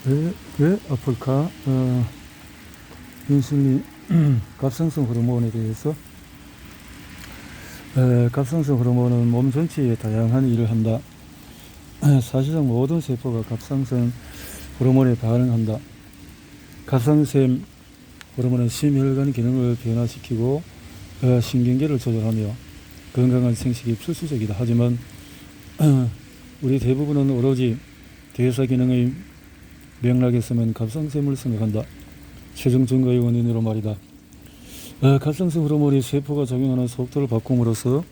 왜 아플까? 인슐린 갑상선 호르몬에 대해서 갑상선 호르몬은 몸 전체에 다양한 일을 한다. 사실상 모든 세포가 갑상선 호르몬에 반응한다. 갑상샘 호르몬은 심혈관 기능을 변화시키고 신경계를 조절하며 건강한 생식이 필수적이다. 하지만 우리 대부분은 오로지 대사 기능의 맥락에서만 갑상샘을 생각한다. 최종 증거의 원인으로 말이다. 갑상선 호르몬이 세포가 작용하는 속도를 바꿈으로써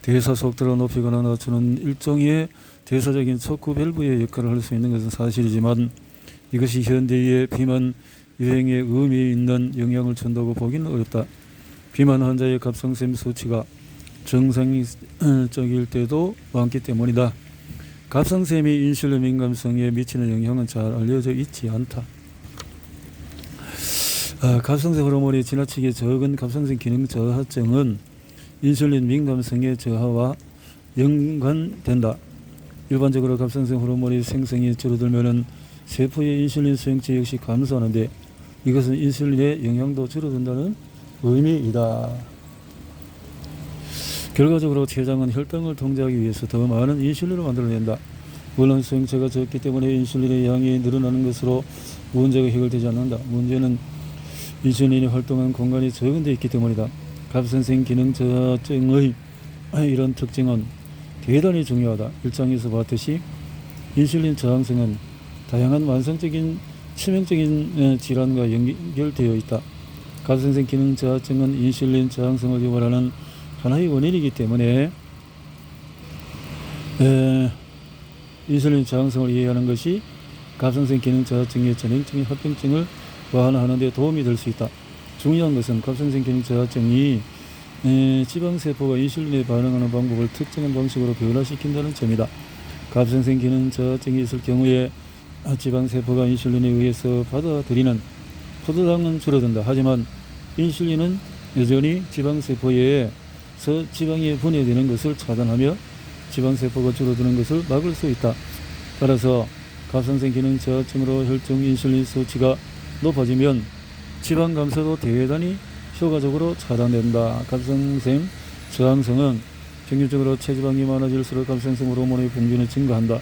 대사 속도를 높이거나 낮추는 일종의 대사적인 척후 밸브의 역할을 할 수 있는 것은 사실이지만 이것이 현대의 비만 유행에 의미 있는 영향을 준다고 보기는 어렵다. 비만 환자의 갑상샘 수치가 정상적일 때도 많기 때문이다. 갑상샘이 인슐린 민감성에 미치는 영향은 잘 알려져 있지 않다. 갑상선 호르몬이 지나치게 적은 갑상선 기능 저하증은 인슐린 민감성의 저하와 연관된다. 일반적으로 갑상선 호르몬의 생성이 줄어들면 세포의 인슐린 수용체 역시 감소하는데 이것은 인슐린의 영향도 줄어든다는 의미이다. 결과적으로 췌장은 혈당을 통제하기 위해서 더 많은 인슐린을 만들어낸다. 물론 수용체가 적기 때문에 인슐린의 양이 늘어나는 것으로 문제가 해결되지 않는다. 문제는 인슐린이 활동하는 공간이 적은 데 있기 때문이다. 갑상선 기능 저하증의 이런 특징은 대단히 중요하다. 일장에서 봤듯이 인슐린 저항성은 다양한 만성적인 치명적인 질환과 연결되어 있다. 갑상선 기능 저하증은 인슐린 저항성을 유발하는 하나의 원인이기 때문에 인슐린 저항성을 이해하는 것이 갑상선 기능 저하증의 전형적인 합병증을 완화하는 데 도움이 될 수 있다. 중요한 것은 갑상선 기능 저하증이 지방세포가 인슐린에 반응하는 방법을 특정한 방식으로 변화시킨다는 점이다. 갑상선 기능 저하증이 있을 경우에 지방세포가 인슐린에 의해서 받아들이는 포도당은 줄어든다. 하지만 인슐린은 여전히 지방세포에서 지방이 분해되는 것을 차단하며 지방세포가 줄어드는 것을 막을 수 있다. 따라서 갑상선 기능 저하증으로 혈중 인슐린 수치가 높아지면 지방 감소도 대단히 효과적으로 차단된다. 갑상샘 저항성은 평균적으로 체지방이 많아질수록 갑상선 호르몬의 분비는 증가한다.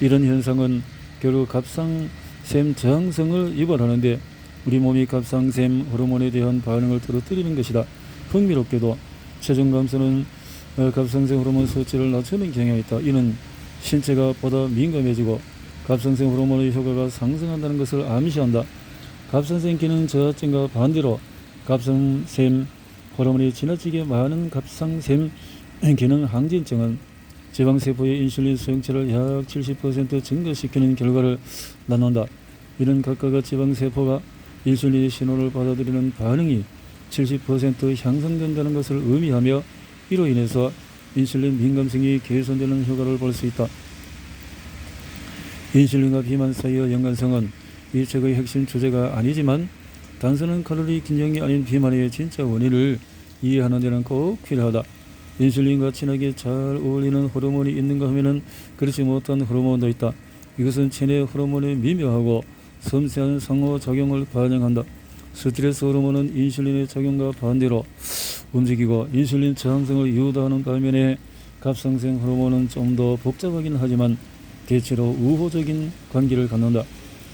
이런 현상은 결국 갑상샘 저항성을 유발하는데 우리 몸이 갑상샘 호르몬에 대한 반응을 떨어뜨리는 것이다. 흥미롭게도 체중 감소는 갑상선 호르몬 수치를 낮추는 경향이 있다. 이는 신체가 보다 민감해지고 갑상선 호르몬의 효과가 상승한다는 것을 암시한다. 갑상선 기능 저하증과 반대로 갑상샘 호르몬이 지나치게 많은 갑상샘 기능 항진증은 지방세포의 인슐린 수용체를 약 70% 증가시키는 결과를 낳는다. 이는 각각의 지방세포가 인슐린의 신호를 받아들이는 반응이 70% 향상된다는 것을 의미하며 이로 인해서 인슐린 민감성이 개선되는 효과를 볼 수 있다. 인슐린과 비만 사이의 연관성은 이 책의 핵심 주제가 아니지만 단순한 칼로리 긴장이 아닌 비만의 진짜 원인을 이해하는 데는 꼭 필요하다. 인슐린과 친하게 잘 어울리는 호르몬이 있는가 하면은 그렇지 못한 호르몬도 있다. 이것은 체내 호르몬의 미묘하고 섬세한 상호작용을 반영한다. 스트레스 호르몬은 인슐린의 작용과 반대로 움직이고 인슐린 저항성을 유도하는 반면에 갑상선 호르몬은 좀 더 복잡하긴 하지만 대체로 우호적인 관계를 갖는다.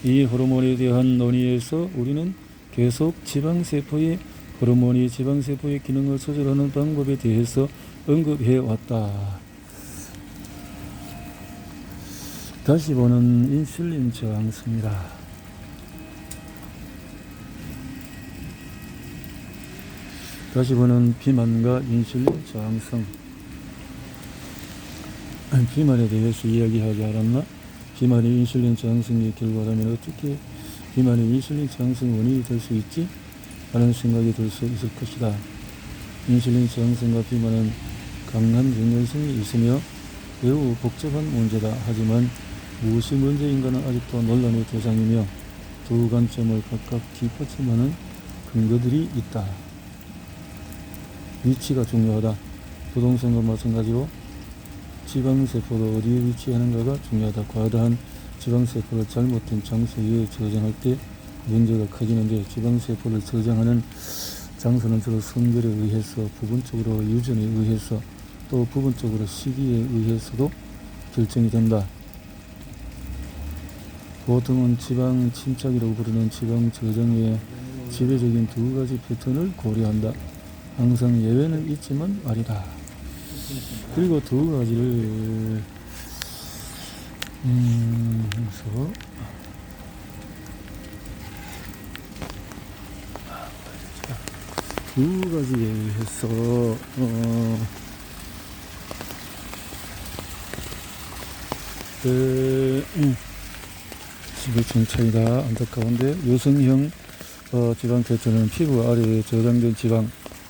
이 호르몬에 대한 논의에서 우리는 계속 지방세포의 호르몬이 지방세포의 기능을 조절하는 방법에 대해서 언급해 왔다. 다시 보는 인슐린 저항성이다. 다시 보는 비만과 인슐린 저항성. 비만에 대해서 이야기하지 않았나? 비만이 인슐린 저항성의 결과라면 어떻게 비만이 인슐린 저항성 원인이 될 수 있지? 하는 생각이 들 수 있을 것이다. 인슐린 저항성과 비만은 강한 연관성이 있으며 매우 복잡한 문제다. 하지만 무엇이 문제인가는 아직도 논란의 대상이며 두 관점을 각각 뒷받침하는 근거들이 있다. 위치가 중요하다. 부동산과 마찬가지로 지방세포도 어디에 위치하는가가 중요하다. 과다한 지방세포를 잘못된 장소에 저장할 때 문제가 커지는데, 지방세포를 저장하는 장소는 주로 성별에 의해서, 부분적으로 유전에 의해서, 또 부분적으로 시기에 의해서도 결정이 된다. 보통은 지방 침착이라고 부르는 지방 저장의 지배적인 두 가지 패턴을 고려한다. 항상 예외는 있지만 말이다. 그리고 두 가지를 해서 두 가지에 의해서 지배층 차이다. 안타까운데 여성형 지방 패턴은 피부 아래에 저장된 지방,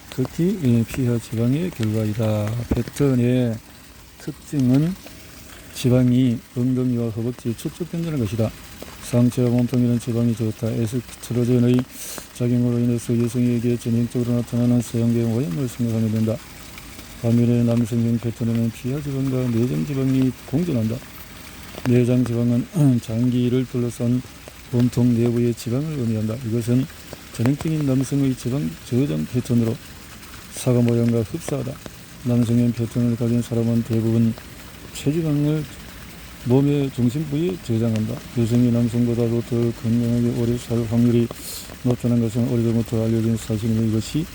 특히 피하 지방의 결과이다. 패턴의 특징은 지방이 엉덩이와 허벅지에 축적 된다는 것이다. 상체와 몸통에는 지방이 좋다. 에스트로겐의 작용으로 인해서 여성에게 전형적으로 나타나는 서양계 모양을 생각하면 된다. 반면에 남성형 패턴에는 피하 지방과 내장 지방이 공존한다. 내장 지방은 장기를 둘러싼 몸통 내부의 지방을 의미한다. 이것은 전형적인 남성의 지방 저장 패턴으로 사과 모양과 흡사하다. 남성형 패턴을 가진 사람은 대부분 체지방을 몸의 중심 부위에 저장한다. 여성이 남성보다도 더 건강하게 오래 살 확률이 높다는 것은 오래전부터 알려진 사실이며, 이것이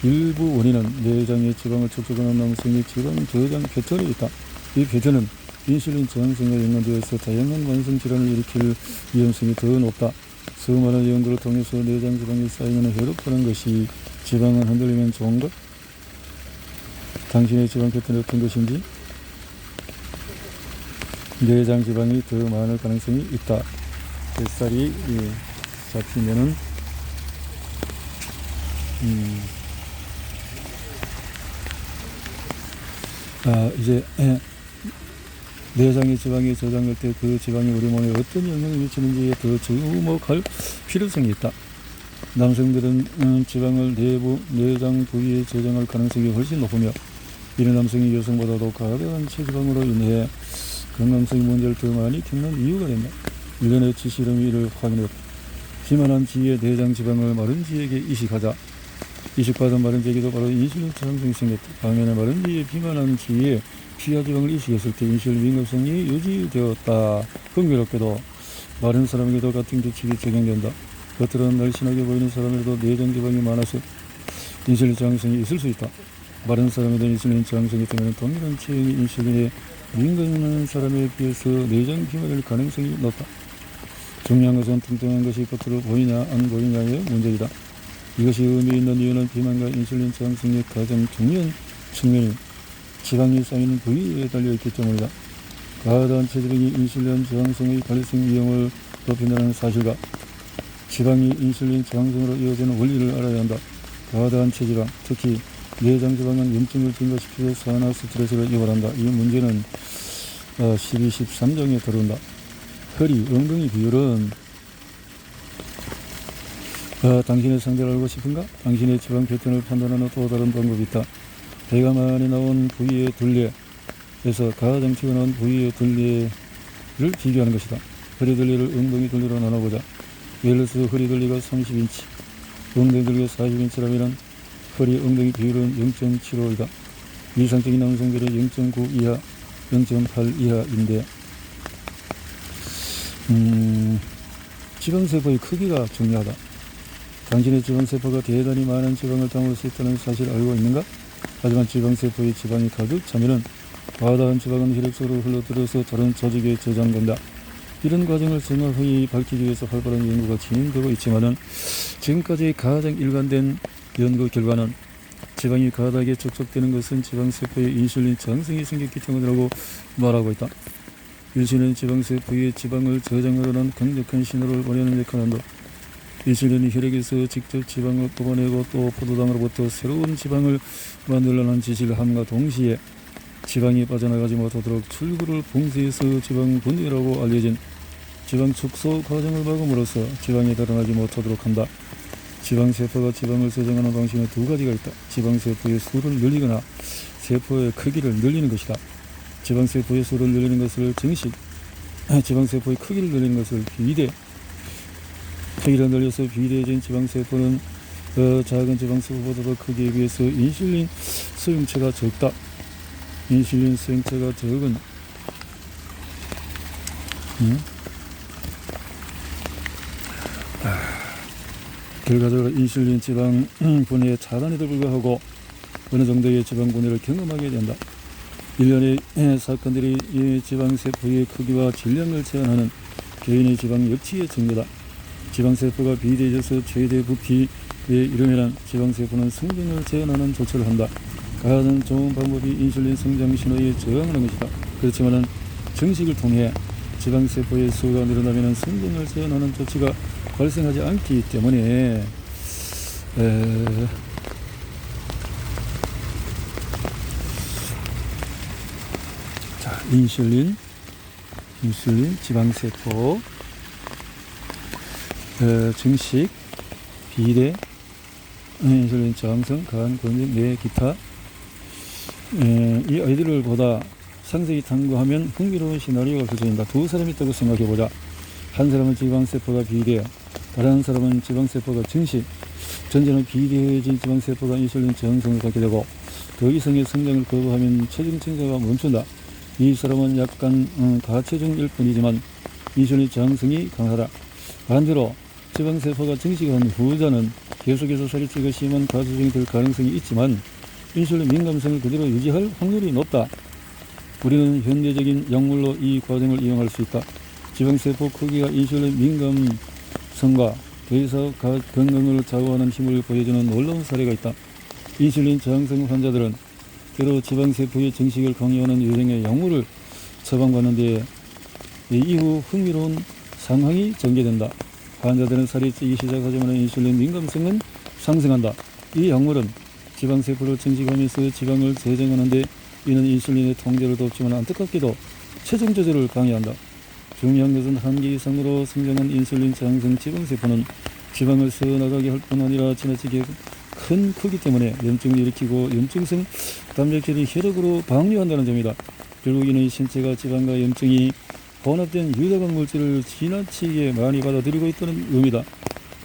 일부 원인은 내장의 지방을 축적하는 남성의 지방 저장 패턴에 있다. 이 패턴은 인슐린 저항성과 연관되어서 다양한 만성 질환을 일으킬 위험성이 더 높다. 수많은 연구를 통해서 내장 지방이 쌓이면 해롭다는 것이, 지방은 흔들리면 좋은 것? 당신의 지방 패턴이 어떤 것인지? 내장 지방이 더 많을 가능성이 있다. 뱃살이 잡히면은 이제 내장의 지방이 저장될 때 그 지방이 우리 몸에 어떤 영향을 미치는지에 더 주목할 필요성이 있다. 남성들은 지방을 내부 내장 부위에 저장할 가능성이 훨씬 높으며, 이런 남성이 여성보다도 과다한 체지방으로 인해 건강성 문제를 더 많이 겪는 이유가 된다. 일련의 지실험이 이를 확인했다. 비만한 지위의 내장 지방을 마른 지에게 이식하자. 이식받은 마른 지에게도 바로 인슐린 저항성이 생겼다. 반면에 마른 지에 비만한 지위에 피하 지방을 이식했을 때 인슐린 민감성이 유지되었다. 흥미롭게도 마른 사람에게도 같은 규칙이 적용된다. 겉으로는 날씬하게 보이는 사람에도 내장 지방이 많아서 인슐린 저항성이 있을 수 있다. 마른 사람에도 인슐린 저항성이 있다면 동일한 체형의 인슐린에 민감한 사람에 비해서 내장 비만일 가능성이 높다. 중요한 것은 뚱뚱한 것이 겉으로 보이냐 안 보이냐의 문제이다. 이것이 의미 있는 이유는 비만과 인슐린 저항성의 가장 중요한 측면이 지방이 쌓이는 부위에 달려있기 때문이다. 과다한 체지방이 인슐린 저항성의 발생 위험을 높인다는 사실과 지방이 인슐린 저항성으로 이어지는 원리를 알아야 한다. 과다한 체지방, 특히 내장 지방은 염증을 증가시키고 산화 스트레스를 유발한다. 이 문제는 12, 13장에 다룬다. 허리, 엉덩이 비율은 당신의 상대를 알고 싶은가? 당신의 지방 패턴을 판단하는 또 다른 방법이 있다. 배가 많이 나온 부위의 둘레에서 가장 튀어나온 부위의 둘레를 비교하는 것이다. 허리 둘레를 엉덩이 둘레로 나눠보자. 예를 들어서 허리 둘레가 30인치, 엉덩이 둘레가 40인치라면 허리 엉덩이 비율은 0.75이다. 이상적인 남성들의 0.9 이하, 0.8 이하인데, 지방세포의 크기가 중요하다. 당신의 지방세포가 대단히 많은 지방을 담을 수 있다는 사실을 알고 있는가? 하지만 지방세포의 지방이 가득 차면은 과다한 지방은 혈액속으로 흘러들어서 다른 조직에 저장된다. 이런 과정을 정확히 밝히기 위해서 활발한 연구가 진행되고 있지만은, 지금까지 가장 일관된 연구 결과는 지방이 과다하게 축적되는 것은 지방세포에 인슐린 저항성이 생겼기 때문이라고 말하고 있다. 인슐린 지방세포의 지방을 저장하려는 강력한 신호를 보내는 역할을 한다. 인슐린이 혈액에서 직접 지방을 뽑아내고 또 포도당으로부터 새로운 지방을 만들려는 지시를 함과 동시에 지방이 빠져나가지 못하도록 출구를 봉쇄해서 지방 분해라고 알려진 지방 축소 과정을 막음으로써 지방이 달아나지 못하도록 한다. 지방세포가 지방을 저장하는 방식은 두 가지가 있다. 지방세포의 수를 늘리거나 세포의 크기를 늘리는 것이다. 지방세포의 수를 늘리는 것을 정식 지방세포의 크기를 늘리는 것을 비대, 크기를 늘려서 비대해진 지방세포는 작은 지방세포보다 크기에 비해서 인슐린 수용체가 적다. 인슐린 수용체가 적은 결과적으로 인슐린 지방 분해의 차단에도 불구하고 어느 정도의 지방 분해를 경험하게 된다. 일련의 사건들이 이 지방세포의 크기와 질량을 제한하는 개인의 지방 역치의 증거다. 지방세포가 비대해져서 최대 부피에 이르면 지방세포는 성장을 제한하는 조처를 한다. 가장 좋은 방법이 인슐린 성장 신호에 저항하는 것이다. 그렇지만 정식을 통해 지방세포의 수가 늘어나면 성장을 제한하는 조치가 발생하지 않기 때문에 자, 인슐린 지방세포 증식 비대 인슐린 저항성 간 권역 뇌 기타 이 아이들을 보다 상세히 탐구하면 흥미로운 시나리오가 펼쳐진다. 두 사람이 있다고 생각해보자. 한 사람은 지방세포가 비대, 다른 사람은 지방세포가 증식. 전제는 비대해진 지방세포가 인슐린 저항성을 갖게 되고 더 이상의 성장을 거부하면 체중 증가가 멈춘다. 이 사람은 약간 가체중일 뿐이지만 인슐린 저항성이 강하다. 반대로 지방세포가 증식한 후자는 계속해서 살이 찌고 심한 가체중이 될 가능성이 있지만 인슐린 민감성을 그대로 유지할 확률이 높다. 우리는 현대적인 약물로 이 과정을 이용할 수 있다. 지방세포 크기가 인슐린 민감성과 대사 건강을 좌우하는 힘을 보여주는 놀라운 사례가 있다. 인슐린 저항성 환자들은 때로 지방세포의 증식을 강요하는 유형의 약물을 처방받는 데 이후 흥미로운 상황이 전개된다. 환자들은 살이 찌기 시작하지만 인슐린 민감성은 상승한다. 이 약물은 지방세포를 증식하면서 지방을 재정하는 데 이는 인슐린의 통제를 돕지만 안타깝게도 체중 조절을 방해한다. 중요한 것은 한계 이상으로 성장한 인슐린 저항성 지방세포는 지방을 새어나가게 할 뿐 아니라 지나치게 큰 크기 때문에 염증을 일으키고 염증성 단백질이 혈액으로 방류한다는 점이다. 결국 이는 신체가 지방과 염증이 혼합된 유독한 물질을 지나치게 많이 받아들이고 있다는 의미다.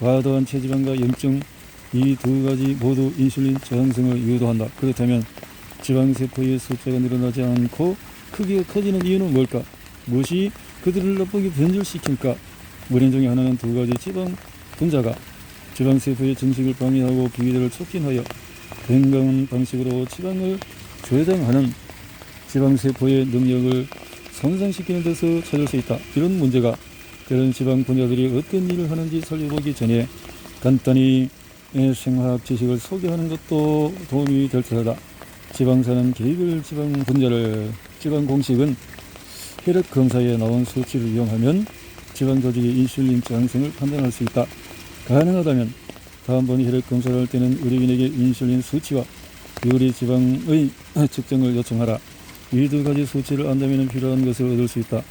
과도한 체지방과 염증 이 두 가지 모두 인슐린 저항성을 유도한다. 그렇다면 지방세포의 숫자가 늘어나지 않고 크기가 커지는 이유는 뭘까? 무엇이 그들을 나쁘게 변질시킬까? 원인 중에 하나는 두 가지 지방 분자가 지방세포의 증식을 방해하고 비위를 촉진하여 건강한 방식으로 지방을 저장하는 지방세포의 능력을 손상시키는 데서 찾을 수 있다. 이런 문제가 그런 지방 분자들이 어떤 일을 하는지 살펴보기 전에 간단히 생화학 지식을 소개하는 것도 도움이 될 테다. 지방사는 개별 지방 분자를 지방 공식은 혈액 검사에 나온 수치를 이용하면 지방 조직의 인슐린 저항성을 판단할 수 있다. 가능하다면 다음번 혈액 검사를 할 때는 의료인에게 인슐린 수치와 유리 지방의 측정을 요청하라. 이 두 가지 수치를 안다면 필요한 것을 얻을 수 있다.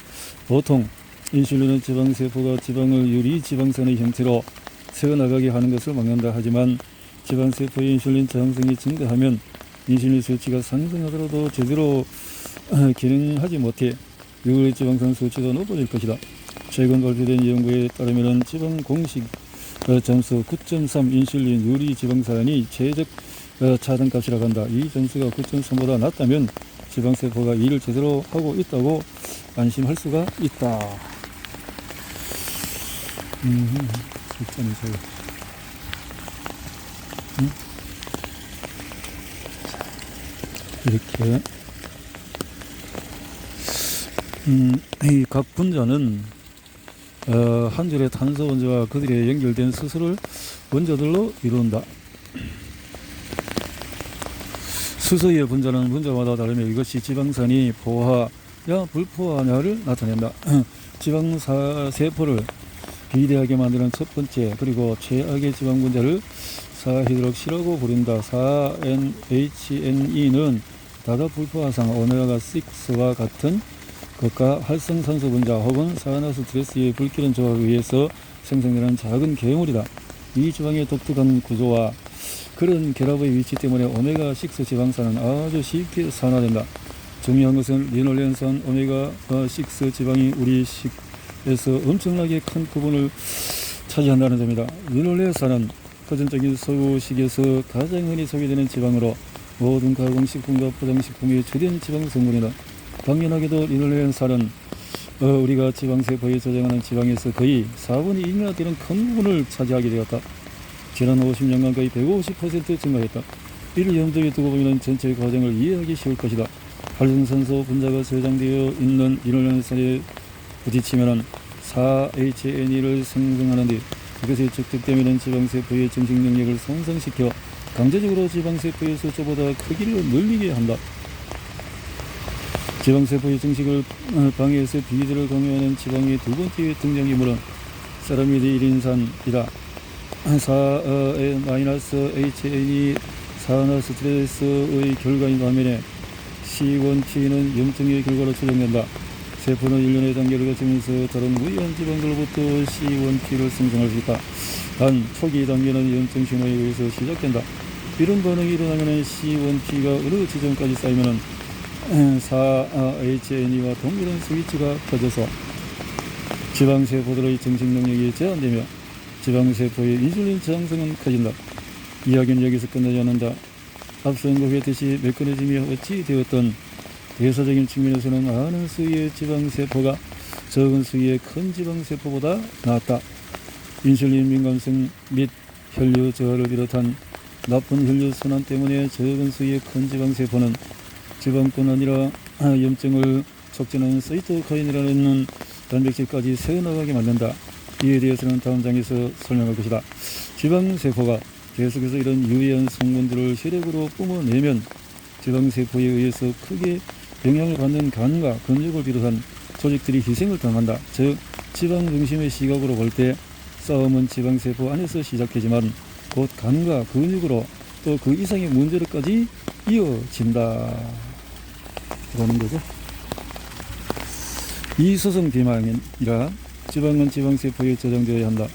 보통 인슐린은 지방세포가 지방을 유리 지방산의 형태로 새어나가게 하는 것을 막는다. 하지만 지방세포의 인슐린 저항성이 증가하면 인슐린 수치가 상승하더라도 제대로 기능하지 못해 유리 지방산 수치가 높아질 것이다. 최근 발표된 연구에 따르면 지방 공식 점수 9.3 인슐린 유리 지방산이 최적 차단값이라고 한다. 이 점수가 9.3보다 낮다면 지방세포가 일을 제대로 하고 있다고 안심할 수가 있다. 이렇게 이 각 분자는 한 줄의 탄소 원자와 그들의 연결된 수소를 원자들로 이룬다. 수소의 분자는 분자마다 다르며 이것이 지방산이 포화야 불포화냐를 나타낸다. 지방세포를 비대하게 만드는 첫 번째 그리고 최악의 지방 분자를 4히드록시라고 부른다. 4NHNE는 다가불포화상 오메가6와 같은 고가 활성산소 분자 혹은 산화스트레스의 불길한 조합에 의해서 생성되는 작은 괴물이다. 이 지방의 독특한 구조와 그런 결합의 위치 때문에 오메가6 지방산은 아주 쉽게 산화된다. 중요한 것은 리놀렌산 오메가6 지방이 우리 식에서 엄청나게 큰 부분을 차지한다는 점이다. 리놀렌산은 고전적인 서구식에서 가장 흔히 소개되는 지방으로 모든 가공식품과 포장식품의 주된 지방 성분이다. 당연하게도 리놀렌산은 우리가 지방세포에 저장하는 지방에서 거의 4분의 1이나 되는 큰 부분을 차지하게 되었다. 지난 50년간 거의 150% 증가했다. 이를 염두에 두고 보면 전체 과정을 이해하기 쉬울 것이다. 활성산소 분자가 저장되어 있는 리놀렌산에 부딪히면 4-HNE를 생성하는데 이것이 축적되면 지방세포의 정식 능력을 손상시켜 강제적으로 지방세포의 숫자보다 크기를 늘리게 한다. 지방세포의 정식을 방해해서 비위들을 강요하는 지방의 두 번째 등장인물은 세라미드 1인산이다. 4-HNE 산화스트레스의 결과인 반면에 C1P는 염증의 결과로 추정된다. 세포는 일련의 단계를 거치면서 다른 무해한 지방들로부터 C1P를 생성할 수 있다. 단 초기 단계는 염증 신호에 의해서 시작된다. 이런 반응이 일어나면 C1P가 어느 지점까지 쌓이면 4-HNE와 동일한 스위치가 켜져서 지방세포들의 정식 능력이 제한되며 지방세포의 인슐린 저항성은 커진다. 이야기는 여기서 끝나지 않는다. 앞서 언급했듯이 메커니즘이 어찌되었던 대사적인 측면에서는 많은 수의 지방세포가 적은 수의 큰 지방세포보다 낫다. 인슐린 민감성 및 혈류 저하를 비롯한 나쁜 혈류순환 때문에 적은 수의 큰 지방세포는 지방뿐 아니라 염증을 촉진하는 사이토카인이라는 단백질까지 새어나가게 만든다. 이에 대해서는 다음 장에서 설명할 것이다. 지방세포가 계속해서 이런 유해한 성분들을 혈액으로 뿜어내면 지방세포에 의해서 크게 영향을 받는 간과 근육을 비롯한 조직들이 희생을 당한다. 즉 지방 중심의 시각으로 볼 때 싸움은 지방세포 안에서 시작되지만 곧 간과 근육으로 또 그 이상의 문제로까지 이어진다. 그러는 거죠. 이소성 비만이라 지방은 지방세포에 저장되어야 한다.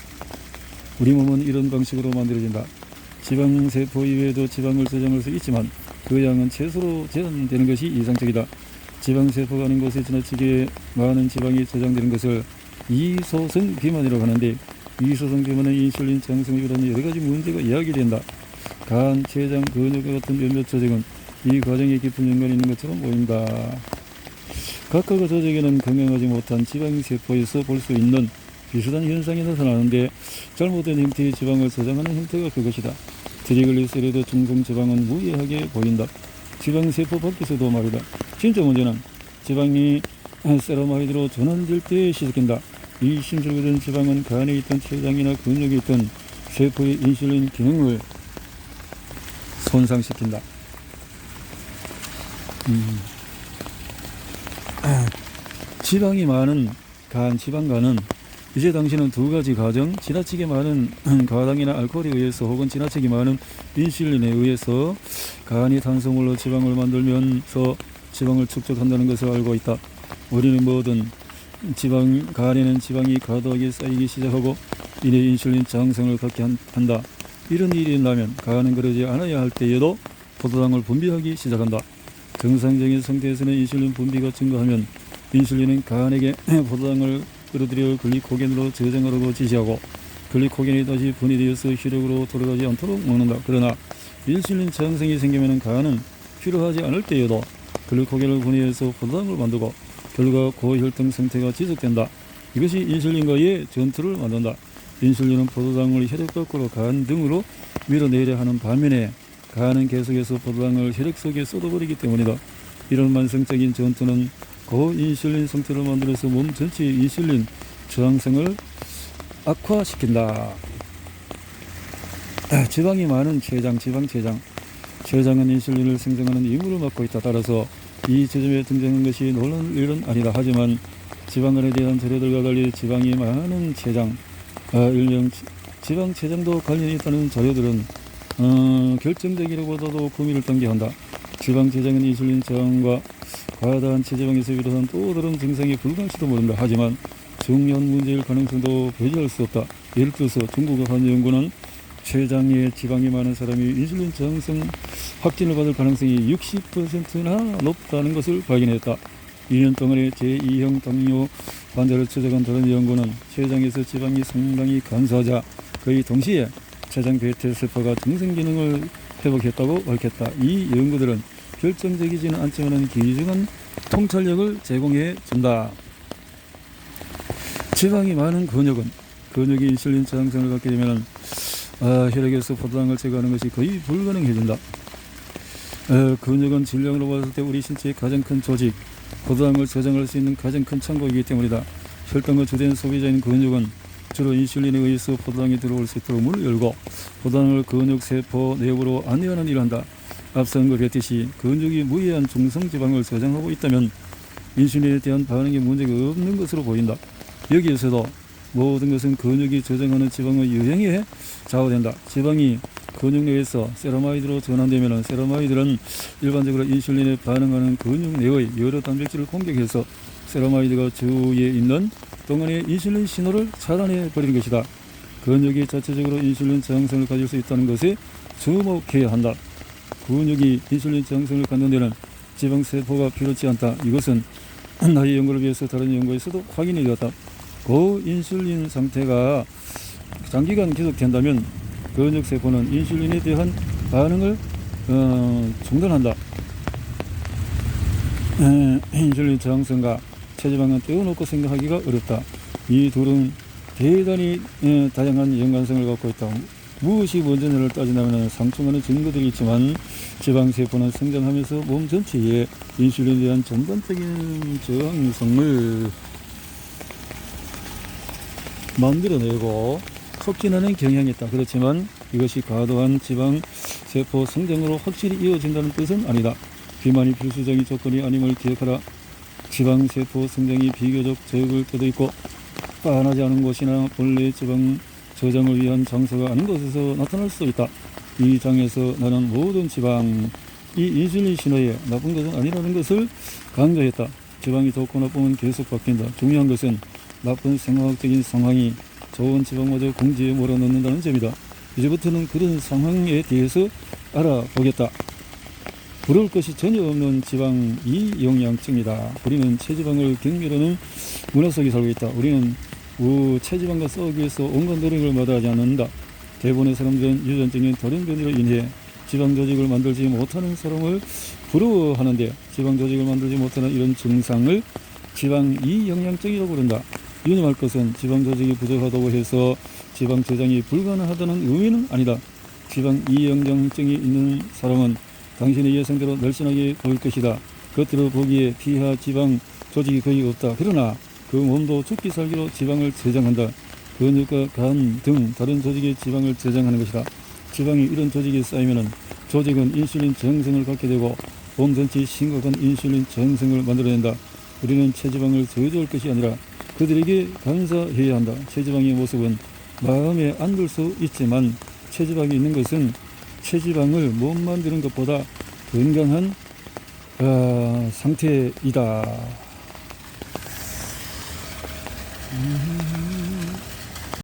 우리 몸은 이런 방식으로 만들어진다. 지방세포 이외에도 지방을 저장할 수 있지만 그 양은 최소로 제한되는 것이 이상적이다. 지방세포가 아닌 곳에 지나치게 많은 지방이 저장되는 것을 이소성 비만이라고 하는데 이소성 비만은 인슐린 저항성을 비롯한 여러가지 문제가 이야기된다. 간, 췌장, 근육과 같은 몇몇 조직은 이 과정에 깊은 연관이 있는 것처럼 보인다. 각각의 조직에는 건강하지 못한 지방세포에서 볼 수 있는 비슷한 현상이 나타나는데 잘못된 형태의 지방을 저장하는 형태가 그것이다. 트리글리세리드 중성 지방은 무해하게 보인다. 지방세포 밖에서도 말이다. 진짜 문제는 지방이 세라마이드로 전환될 때 시작된다. 이 심술된 지방은 간에 있던 췌장이나 근육에 있던 세포의 인슐린 기능을 손상시킨다. 지방이 많은 지방간은 이제 당시는 두 가지 과정, 지나치게 많은 과당이나 알코올에 의해서 혹은 지나치게 많은 인슐린에 의해서 간이 탄수화물로 지방을 만들면서 지방을 축적한다는 것을 알고 있다. 우리는 뭐든 간에는 지방이 과도하게 쌓이기 시작하고 이내 인슐린 저항성을 갖게 한다. 이런 일이 일어나면 간은 그러지 않아야 할 때에도 포도당을 분비하기 시작한다. 정상적인 상태에서는 인슐린 분비가 증가하면 인슐린은 간에게 포도당을 끌어들여 글리코겐으로 저장하라고 지시하고 글리코겐이 다시 분해되어서 혈액으로 돌아가지 않도록 먹는다. 그러나 인슐린 저항성이 생기면 간은 필요하지 않을 때에도 글리코겐을 분해해서 포도당을 만들고 결과 고혈당 상태가 지속된다. 이것이 인슐린과의 전투를 만든다. 인슐린은 포도당을 혈액 밖으로 간 등으로 밀어내려 하는 반면에 간은 계속해서 포도당을 혈액 속에 쏟아버리기 때문이다. 이런 만성적인 전투는 고인슐린 상태를 만들어서 몸 전체의 인슐린 저항성을 악화시킨다. 지방이 많은 췌장은 인슐린을 생성하는 임무를 맡고 있다. 따라서 이 지점에 등장한 것이 놀라운 일은 아니다. 하지만 지방간에 대한 자료들과 달리 지방이 많은 일명 지방췌장도 관련이 있다는 자료들은 결정적이라고도 구미를 당겨한다. 지방췌장은 인슐린 저항과 과다한 체지방에서 비롯한 또 다른 증상이 불가할지도 모른다. 하지만 중요한 문제일 가능성도 배제할 수 없다. 예를 들어서 중국의 한 연구는 췌장에 지방이 많은 사람이 인슐린 저항성 확진을 받을 가능성이 60%나 높다는 것을 발견했다. 2년 동안의 제2형 당뇨 환자를 추적한 다른 연구는 췌장에서 지방이 상당히 감소하자 거의 동시에 췌장 베타 세포가 정상 기능을 회복했다고 밝혔다. 이 연구들은 결정적이지는 않지만 귀중한 통찰력을 제공해 준다. 지방이 많은 근육이 인슐린 저항성을 갖게 되면 혈액에서 포도당을 제거하는 것이 거의 불가능해진다. 근육은 질량으로 봤을 때 우리 신체의 가장 큰 조직, 포도당을 저장할 수 있는 가장 큰 창고이기 때문이다. 혈당의 주된 소비자인 근육은 주로 인슐린에 의해서 포도당이 들어올 수 있도록 문을 열고 포도당을 근육 세포 내부로 안내하는 일을 한다. 앞서 언급했듯이 근육이 무해한 중성지방을 저장하고 있다면 인슐린에 대한 반응에 문제가 없는 것으로 보인다. 여기에서도 모든 것은 근육이 저장하는 지방의 유형에 좌우된다. 지방이 근육 내에서 세라마이드로 전환되면 세라마이드는 일반적으로 인슐린에 반응하는 근육 내의 여러 단백질을 공격해서 세라마이드가 주위에 있는 동안의 인슐린 신호를 차단해 버리는 것이다. 근육이 자체적으로 인슐린 저항성을 가질 수 있다는 것에 주목해야 한다. 근육이 인슐린 저항성을 갖는 데는 지방세포가 필요치 않다. 이것은 나의 연구를 위해서 다른 연구에서도 확인이 되었다. 고인슐린 상태가 장기간 계속된다면 근육세포는 인슐린에 대한 반응을 중단한다. 인슐린 저항성과 체지방은 떼어놓고 생각하기가 어렵다. 이 둘은 대단히 다양한 연관성을 갖고 있다. 무엇이 먼저냐를 따진다면 상충하는 증거들이 있지만 지방세포는 성장하면서 몸 전체에 인슐린에 대한 전반적인 저항성을 만들어내고 촉진하는 경향이 있다. 그렇지만 이것이 과도한 지방세포 성장으로 확실히 이어진다는 뜻은 아니다. 비만이 필수적인 조건이 아님을 기억하라. 지방세포 성장이 비교적 적을 때도 있고 빤하지 않은 곳이나 본래 지방 저장을 위한 장소가 아닌 곳에서 나타날 수 있다. 이 장에서 나는 모든 지방이 인슐린 신호에 나쁜 것은 아니라는 것을 강조했다. 지방이 좋고 나쁨은 계속 바뀐다. 중요한 것은 나쁜 생화학적인 상황이 좋은 지방마저 공지에 몰아넣는다는 점이다. 이제부터는 그런 상황에 대해서 알아보겠다. 부러울 것이 전혀 없는 지방 이영양증이다. 우리는 체지방을 경멸하는 문화 속에 살고 있다. 우리는 체지방과 싸우기 위해서 온갖 노력을 마다하지 않는다. 대부분의 사람들은 유전적인 다른 변이로 인해 지방 조직을 만들지 못하는 사람을 부러워하는데 지방 조직을 만들지 못하는 이런 증상을 지방 이영양증이라고 부른다. 유념할 것은 지방 조직이 부족하다고 해서 지방 저장이 불가능하다는 의미는 아니다. 지방 이영양증이 있는 사람은 당신의 예상대로 날씬하게 보일 것이다. 겉으로 보기에 피하 지방 조직이 거의 없다. 그러나 그 몸도 죽기 살기로 지방을 저장한다. 근육과 간 등 다른 조직의 지방을 저장하는 것이다. 지방이 이런 조직에 쌓이면 조직은 인슐린 저항성을 갖게 되고 몸 전체에 심각한 인슐린 저항성을 만들어낸다. 우리는 체지방을 저주할 것이 아니라 그들에게 감사해야 한다. 체지방의 모습은 마음에 안 들 수 있지만 체지방이 있는 것은 체지방을 못 만드는 것보다 건강한 상태이다.